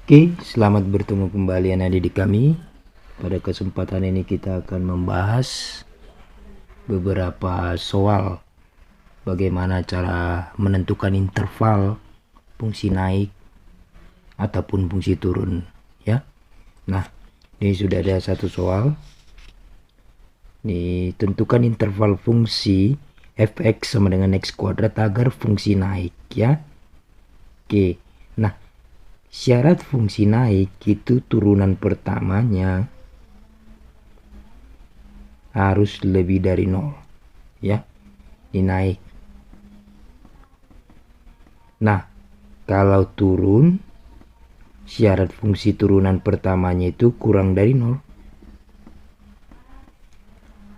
Oke, selamat bertemu kembali anak-didik kami. Pada kesempatan ini kita akan membahas beberapa soal bagaimana cara menentukan interval fungsi naik ataupun fungsi turun, ya. Nah, ini sudah ada satu soal. Nih, tentukan interval fungsi fx sama dengan x kuadrat agar fungsi naik, ya. Oke. Nah, syarat fungsi naik itu turunan pertamanya harus lebih dari 0, ya. Ini naik. Nah, kalau turun, syarat fungsi turunan pertamanya itu kurang dari 0.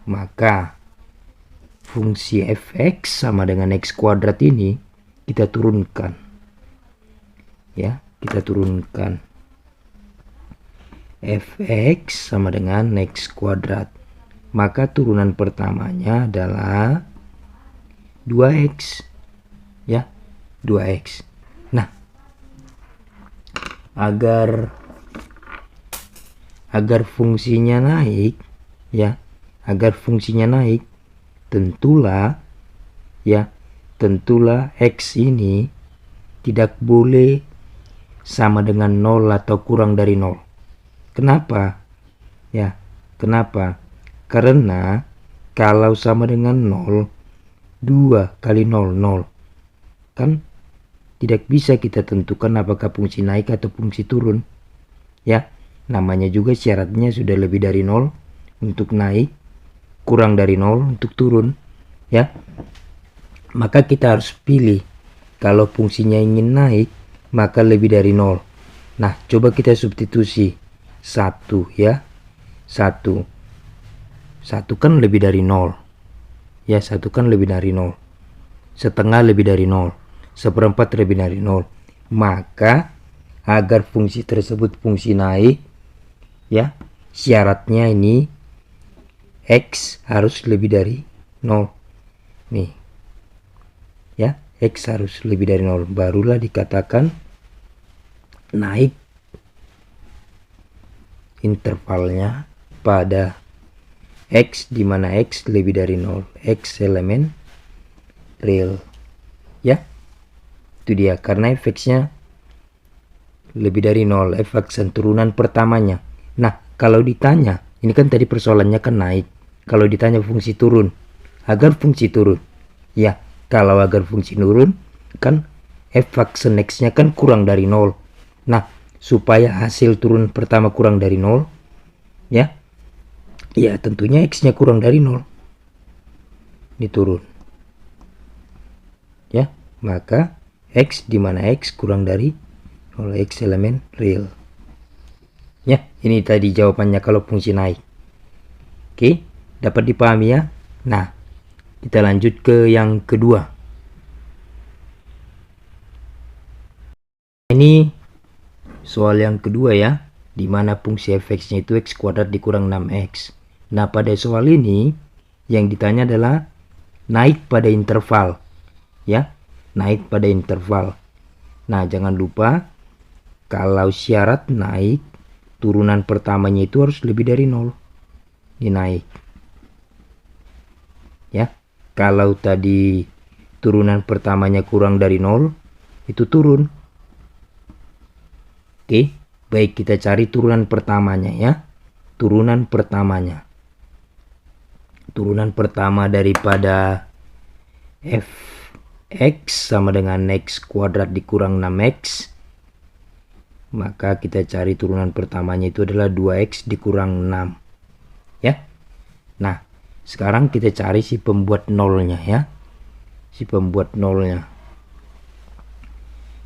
Maka fungsi fx sama dengan x kuadrat ini kita turunkan. Ya, kita turunkan. Fx sama dengan x kuadrat. Maka turunan pertamanya adalah 2x. Ya, 2x. Nah, agar fungsinya naik, ya, agar fungsinya naik, tentulah x ini tidak boleh sama dengan 0 atau kurang dari 0. Kenapa? Ya, kenapa? Karena kalau sama dengan 0, 2 kali 0, 0. Kan tidak bisa kita tentukan apakah fungsi naik atau fungsi turun. Ya, namanya juga syaratnya sudah lebih dari 0 untuk naik, kurang dari 0 untuk turun. Ya, maka kita harus pilih. Kalau fungsinya ingin naik, maka lebih dari 0. Nah, coba kita substitusi 1, ya. 1 kan lebih dari 0. Ya, 1 kan lebih dari 0. Setengah lebih dari 0. Seperempat lebih dari 0. Maka agar fungsi tersebut fungsi naik, ya, syaratnya ini x harus lebih dari 0. Nih. Ya, x harus lebih dari 0, barulah dikatakan naik intervalnya pada x, di mana x lebih dari 0, x elemen real. Ya, itu dia, karena fx-nya lebih dari 0, f aksen turunan pertamanya. Nah, kalau ditanya, ini kan tadi persoalannya kan naik. Kalau ditanya fungsi turun, agar fungsi turun, ya, kalau agar fungsi turun, kan f aksen x-nya kan kurang dari 0. Nah, supaya hasil turun pertama kurang dari 0, ya, ya tentunya x-nya kurang dari 0. Ini turun. Ya, maka x, di mana x kurang dari 0, x elemen real. Ya, ini tadi jawabannya kalau fungsi naik. Oke, dapat dipahami ya? Nah, kita lanjut ke yang kedua. Ini soal yang kedua ya, di mana fungsi fx-nya itu x kuadrat dikurang 6x. Nah, pada soal ini yang ditanya adalah naik pada interval. Ya, naik pada interval. Nah, jangan lupa kalau syarat naik, turunan pertamanya itu harus lebih dari 0. Ini naik. Ya, kalau tadi turunan pertamanya kurang dari 0, itu turun. Oke, baik, kita cari turunan pertamanya ya. Turunan pertamanya. Turunan pertama daripada fx sama dengan x kuadrat dikurang 6x. Maka kita cari turunan pertamanya itu adalah 2x dikurang 6. Ya. Nah, sekarang kita cari si pembuat nolnya ya. Si pembuat nolnya.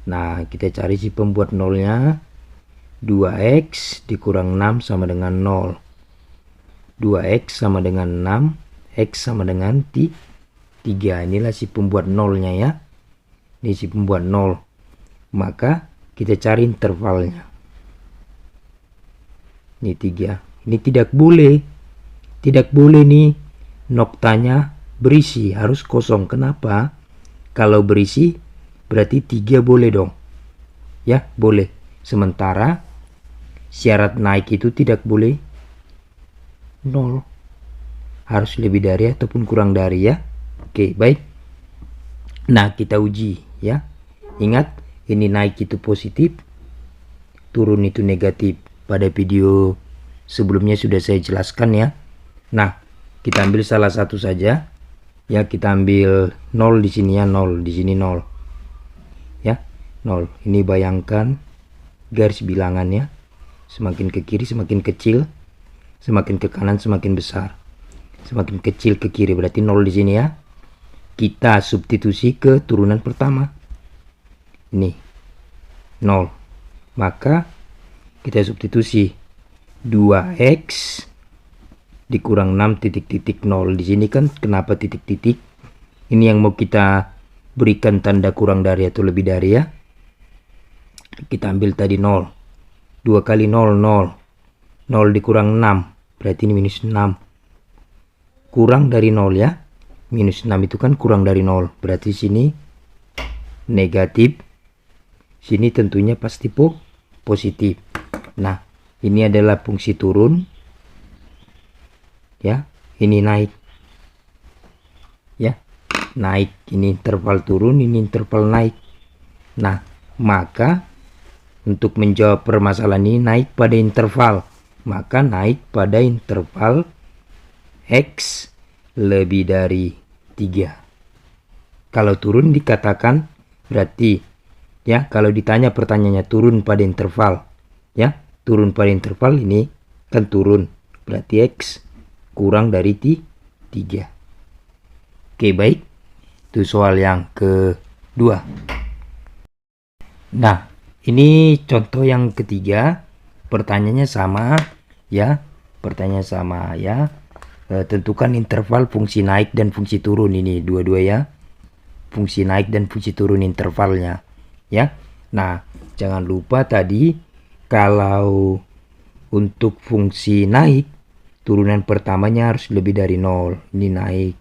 Nah, kita cari si pembuat nolnya. 2x dikurang 6 sama dengan 0. 2x sama dengan 6. X sama dengan 3. Inilah si pembuat nolnya ya. Ini si pembuat 0. Maka kita cari intervalnya. Ini 3. Ini tidak boleh. Tidak boleh nih noktanya berisi, harus kosong. Kenapa? Kalau berisi berarti 3 boleh dong. Ya, boleh. Sementara syarat naik itu tidak boleh 0. Harus lebih dari ataupun kurang dari ya. Oke, baik. Nah, kita uji ya. Ingat, ini naik itu positif, turun itu negatif. Pada video sebelumnya sudah saya jelaskan ya. Nah, kita ambil salah satu saja. Ya, kita ambil 0 di sini ya, 0 di sini 0. Ya, 0. Ini bayangkan garis bilangannya. Semakin ke kiri semakin kecil, semakin ke kanan semakin besar. Semakin kecil ke kiri berarti 0 di sini ya. Kita substitusi ke turunan pertama. Ini 0. Maka kita substitusi 2x dikurang 6 titik-titik 0. Di sini kan kenapa titik-titik? Ini yang mau kita berikan tanda kurang dari atau lebih dari ya. Kita ambil tadi 0. 2 kali 0 0. 0 dikurang 6 berarti ini minus 6. Kurang dari 0 ya. Minus 6 itu kan kurang dari 0. Berarti sini negatif. Sini tentunya pasti positif. Nah, ini adalah fungsi turun. Ya, ini naik. Ya, naik. Ini interval turun, ini interval naik. Nah, maka untuk menjawab permasalahan ini naik pada interval. Maka naik pada interval X lebih dari 3. Kalau turun dikatakan berarti ya, kalau ditanya pertanyaannya turun pada interval ya, turun pada interval ini kan turun berarti X kurang dari 3. Oke, baik. Itu soal yang kedua. Nah, ini contoh yang ketiga. Pertanyaannya sama ya, pertanyaan sama ya. Tentukan interval fungsi naik dan fungsi turun, ini dua-dua ya, fungsi naik dan fungsi turun intervalnya ya. Nah, jangan lupa tadi kalau untuk fungsi naik turunan pertamanya harus lebih dari 0, ini naik,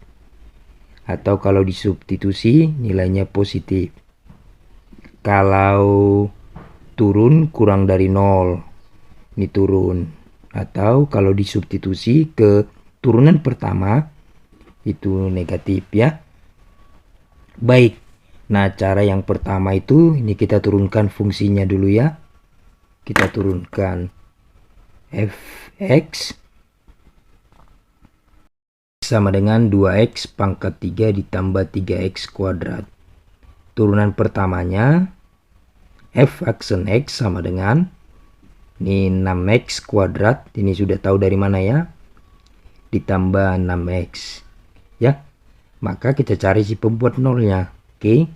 atau kalau disubstitusi nilainya positif. Kalau turun kurang dari 0, ini turun, atau kalau disubstitusi ke turunan pertama itu negatif ya. Baik. Nah, cara yang pertama itu ini kita turunkan fungsinya dulu ya. Kita turunkan fx sama dengan 2x pangkat 3 ditambah 3x kuadrat. Turunan pertamanya f aksen x sama dengan ini 6x kuadrat, ini sudah tahu dari mana ya, ditambah 6x ya. Maka kita cari si pembuat nolnya. Oke,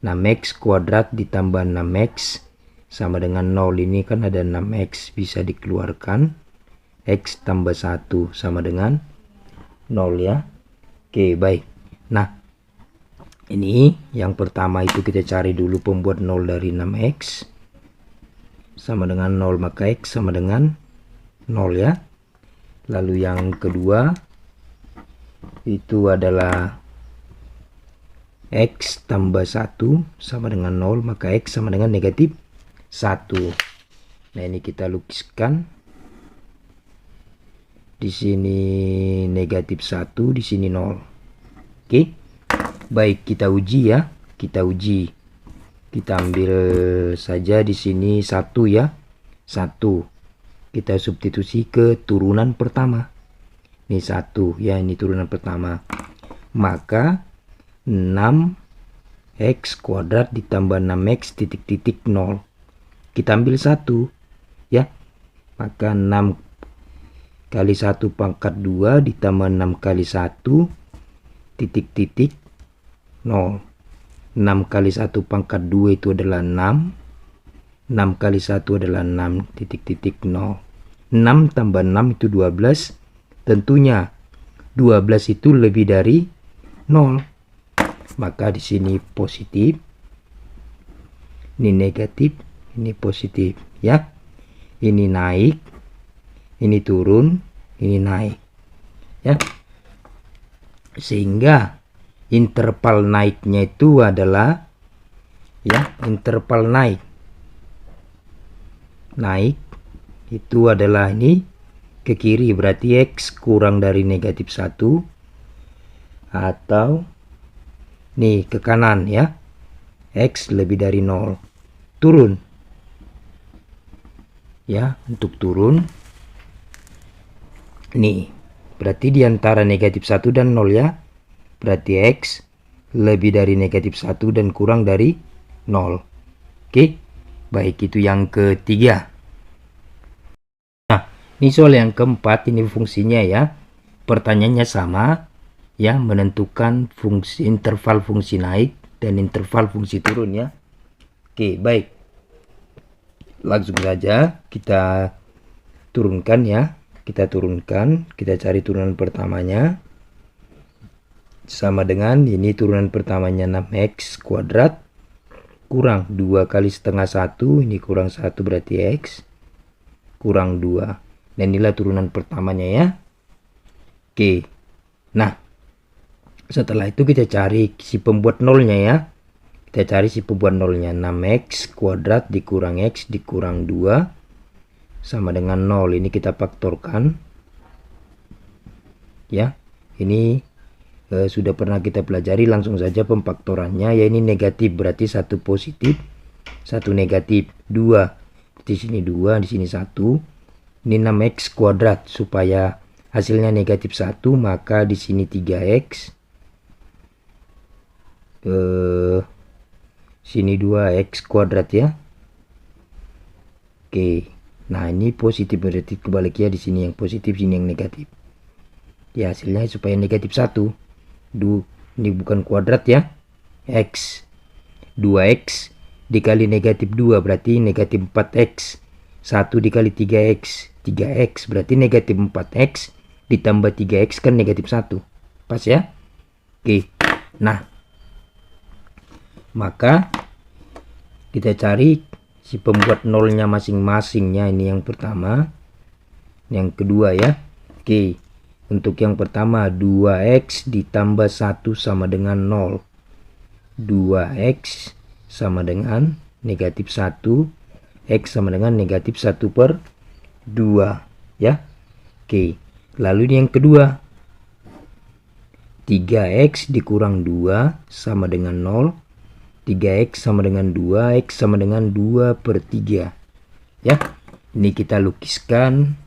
6x kuadrat ditambah 6x sama dengan 0. Ini kan ada 6x bisa dikeluarkan, x tambah 1 sama dengan 0 ya. Oke, baik. Nah, ini yang pertama itu kita cari dulu pembuat 0 dari 6x sama dengan 0, maka x sama dengan 0 ya. Lalu yang kedua itu adalah x tambah 1 sama dengan 0, maka x sama dengan negatif 1. Nah, ini kita lukiskan. Di sini negatif 1, di sini 0. Oke. Baik, kita uji ya. Kita uji. Kita ambil saja di sini 1 ya. 1. Kita substitusi ke turunan pertama. Ini 1 ya, ini turunan pertama. Maka 6x kuadrat ditambah 6x titik-titik 0. Kita ambil 1 ya. Maka 6 kali 1 pangkat 2 ditambah 6 kali 1 titik-titik 0. 6 kali 1 pangkat 2 itu adalah 6. 6 kali 1 adalah 6 titik-titik 0. 6 tambah 6 itu 12. Tentunya 12 itu lebih dari 0. Maka di sini positif. Ini negatif, ini positif ya. Ini naik, ini turun, ini naik ya. Sehingga interval naiknya itu adalah ya, interval naik naik itu adalah ini ke kiri, berarti X kurang dari negatif 1, atau nih ke kanan ya, X lebih dari 0. Turun ya, untuk turun nih berarti di antara negatif 1 dan 0 ya, berarti X lebih dari negatif 1 dan kurang dari 0. Oke, baik, itu yang ketiga. Nah, ini soal yang keempat, ini fungsinya ya. Pertanyaannya sama ya, menentukan fungsi interval fungsi naik dan interval fungsi turun ya. Oke, baik. Langsung saja kita turunkan ya. Kita turunkan, kita cari turunan pertamanya. Sama dengan ini turunan pertamanya 6x kuadrat kurang 2 kali setengah 1, ini kurang 1 berarti X kurang 2. Dan inilah turunan pertamanya ya. Oke. Nah, setelah itu kita cari si pembuat nolnya ya. Kita cari si pembuat nolnya, 6x kuadrat dikurang X dikurang 2 sama dengan 0. Ini kita faktorkan ya. Ini sudah pernah kita pelajari, langsung saja pemfaktorannya ya. Ini negatif berarti 1 positif 1 negatif, 2 di sini 2, di sini 1. Ini 6x kuadrat, supaya hasilnya negatif 1 maka di sini 3x, sini 2x kuadrat ya. Oke, nah ini positif berarti kebaliknya, di sini yang positif, sini yang negatif ya. Hasilnya supaya negatif 1, ini bukan kuadrat ya, X 2x dikali negatif 2 berarti negatif 4x, 1 dikali 3x 3x berarti negatif 4x ditambah 3x kan negatif 1, pas ya. Oke, nah maka kita cari si pembuat nolnya masing-masingnya. Ini yang pertama, yang kedua ya. Oke, untuk yang pertama 2x ditambah 1 sama dengan 0. 2x sama dengan negatif 1, x sama dengan negatif 1 per 2 ya. Oke, lalu yang kedua 3x dikurang 2 sama dengan 0. 3x sama dengan 2, x sama dengan 2 per 3 ya. Ini kita lukiskan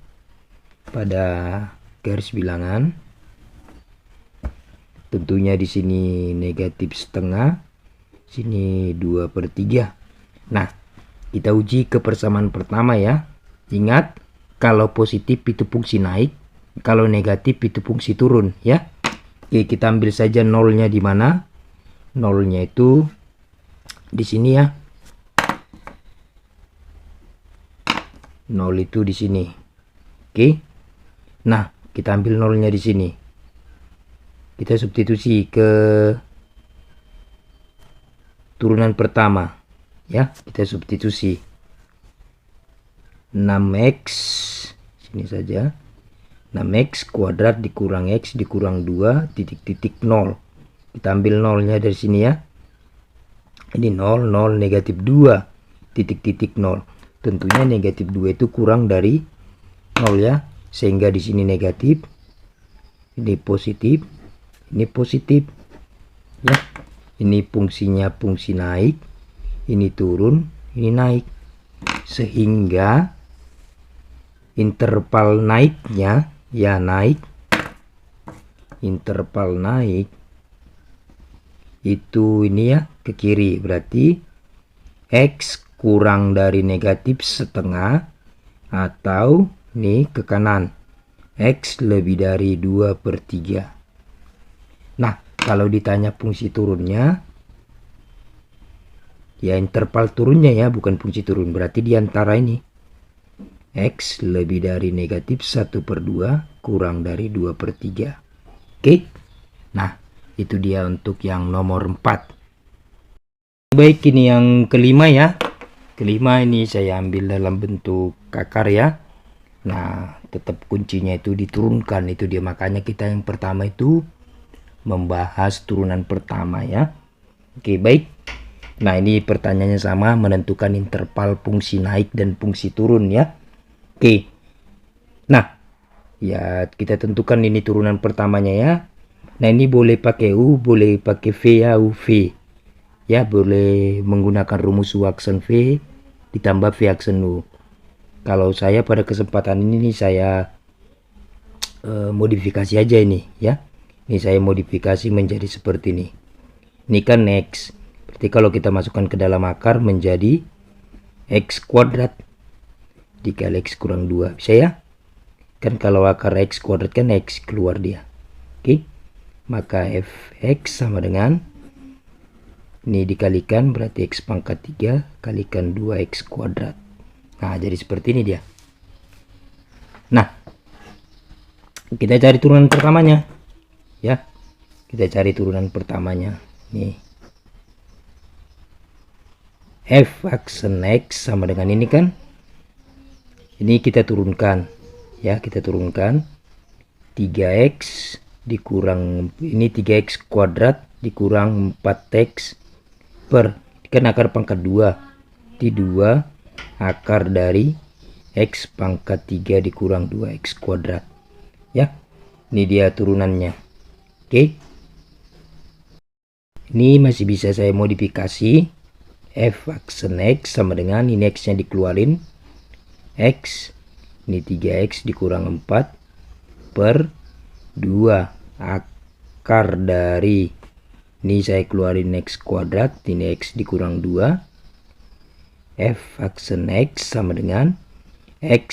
pada garis bilangan. Tentunya di sini negatif setengah, sini 2 per 3. Nah, kita uji kebersamaan pertama ya. Ingat, kalau positif itu fungsi naik, kalau negatif itu fungsi turun ya. Oke, kita ambil saja nolnya di mana? Nolnya itu di sini ya. 0 itu di sini. Oke. Nah, kita ambil nolnya di sini. Kita substitusi ke turunan pertama ya. Kita substitusi 6x sini saja. 6x kuadrat dikurang x dikurang 2 titik-titik 0. Kita ambil nolnya dari sini ya. Ini 0 0 negatif 2 titik-titik 0. Tentunya negatif 2 itu kurang dari 0 ya. Sehingga di sini negatif, ini positif, ini positif ya. Ini fungsinya fungsi naik, ini turun, ini naik. Sehingga interval naiknya ya naik, interval naik itu ini ya ke kiri, berarti x kurang dari negatif setengah, atau nih ke kanan x lebih dari 2 per 3. Nah, kalau ditanya fungsi turunnya ya interval turunnya ya, bukan fungsi turun, berarti diantara ini x lebih dari negatif 1 per 2 kurang dari 2 per 3. Oke, nah itu dia untuk yang nomor 4. Baik, ini yang kelima ya. Kelima ini saya ambil dalam bentuk akar ya. Nah, tetap kuncinya itu diturunkan, itu dia. Makanya kita yang pertama itu membahas turunan pertama ya. Oke, baik. Nah, ini pertanyaannya sama, menentukan interval fungsi naik dan fungsi turun ya. Oke. Nah, ya kita tentukan ini turunan pertamanya ya. Nah, ini boleh pakai U, boleh pakai V ya, UV. Ya, boleh menggunakan rumus U aksen V ditambah V aksen U. Kalau saya pada kesempatan ini nih saya modifikasi aja ini ya. Ini saya modifikasi menjadi seperti ini. Ini kan X. Berarti kalau kita masukkan ke dalam akar menjadi X kuadrat dikali X kurang 2. Bisa ya? Kan kalau akar X kuadrat kan X keluar dia. Oke. Maka Fx sama dengan ini dikalikan berarti X pangkat 3 kalikan 2X kuadrat. Nah, jadi seperti ini dia. Nah, kita cari turunan pertamanya. Ya. Kita cari turunan pertamanya. Nih. F aksen X sama dengan ini kan. Ini kita turunkan. Ya, kita turunkan 3X dikurang ini 3X kuadrat dikurang 4X per kan akar pangkat 2 di 2 akar dari X pangkat 3 dikurang 2X kuadrat ya. Ini dia turunannya. Oke, ini masih bisa saya modifikasi. F aksen X sama dengan ini X nya dikeluarin X ini 3X dikurang 4 per 2 akar dari ini saya keluarin X kuadrat ini X dikurang 2 F aksen X sama dengan X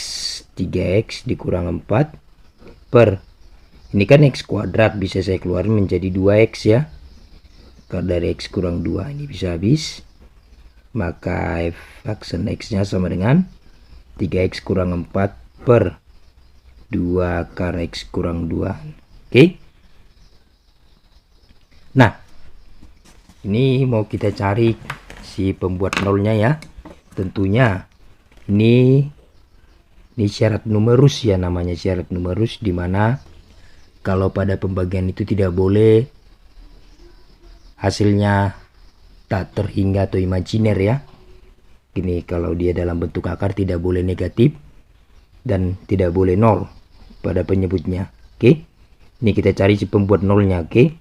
3X dikurang 4 per ini kan X kuadrat bisa saya keluarin menjadi 2X ya. Akar dari X kurang 2 ini bisa habis. Maka F aksen X nya sama dengan 3X kurang 4 per 2 akar X kurang 2. Oke. Nah, ini mau kita cari si pembuat nolnya ya. Tentunya ini syarat numerus ya, namanya syarat numerus, dimana kalau pada pembagian itu tidak boleh hasilnya tak terhingga atau imajiner ya. Ini kalau dia dalam bentuk akar tidak boleh negatif dan tidak boleh nol pada penyebutnya. Oke. Ini kita cari si pembuat nolnya. Oke.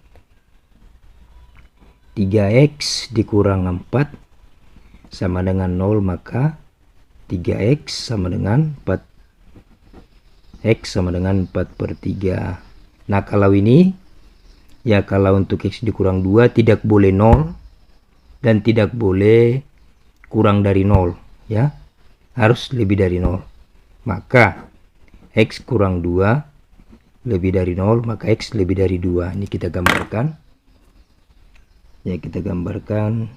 3X dikurang 4 sama dengan 0, maka 3X sama dengan 4X sama dengan 4 per 3. Nah, kalau ini ya, kalau untuk X dikurang 2 tidak boleh 0 dan tidak boleh kurang dari 0 ya, harus lebih dari 0. Maka X kurang 2 lebih dari 0, maka X lebih dari 2. Ini kita gambarkan ya, kita gambarkan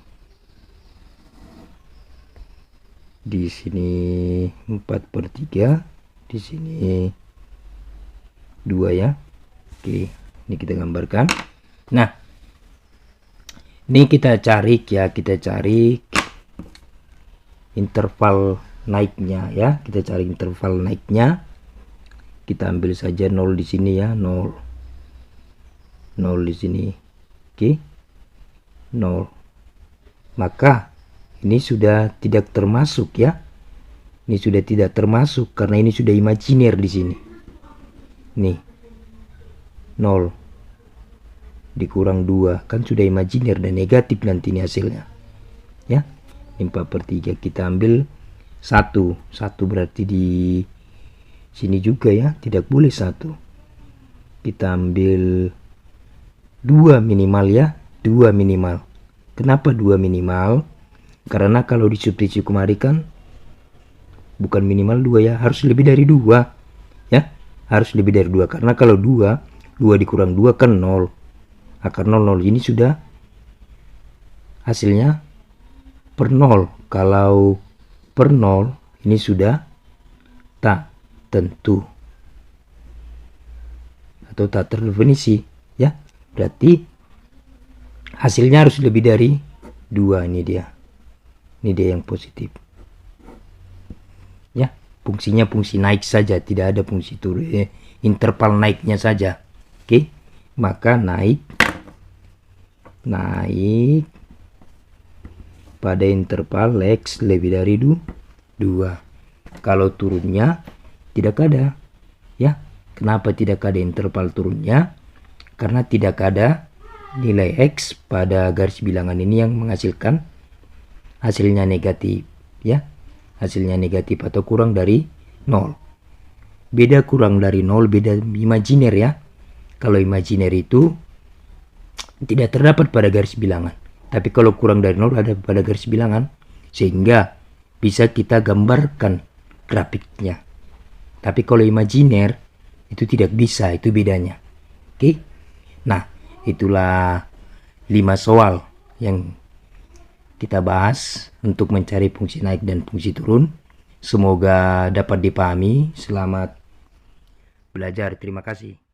di sini 4 per 3, di sini 2 ya. Oke, ini kita gambarkan. Nah, ini kita cari ya, kita cari interval naiknya ya. Kita cari interval naiknya. Kita ambil saja 0 di sini ya, 0 di sini. Oke. 0. Maka ini sudah tidak termasuk ya. Ini sudah tidak termasuk karena ini sudah imajiner di sini. Nih. 0 dikurang 2 kan sudah imajiner dan negatif nanti ini hasilnya ya. 4 per 3 kita ambil 1 berarti di sini juga ya, tidak boleh 1. Kita ambil 2 minimal ya, 2 minimal. Kenapa 2 minimal? Karena kalau di substitusi kemari kan bukan minimal 2 ya, harus lebih dari 2 ya, harus lebih dari 2 karena kalau 2 dikurang 2 kan 0, akar 0 ini sudah hasilnya per 0. Kalau per 0 ini sudah tak tentu atau tak terdefinisi ya, berarti hasilnya harus lebih dari 2. Ini dia yang positif ya. Fungsinya fungsi naik saja, tidak ada fungsi turun, interval naiknya saja. Oke, maka naik pada interval X lebih dari 2. Kalau turunnya tidak ada. Ya, kenapa tidak ada interval turunnya? Karena tidak ada nilai X pada garis bilangan ini yang menghasilkan hasilnya negatif. Ya, hasilnya negatif atau kurang dari 0. Beda kurang dari 0, beda imajiner ya. Kalau imajiner itu tidak terdapat pada garis bilangan. Tapi kalau kurang dari 0 ada pada garis bilangan. Sehingga bisa kita gambarkan grafiknya. Tapi kalau imajiner itu tidak bisa, itu bedanya. Oke. Nah, itulah 5 soal yang kita bahas untuk mencari fungsi naik dan fungsi turun. Semoga dapat dipahami. Selamat belajar. Terima kasih.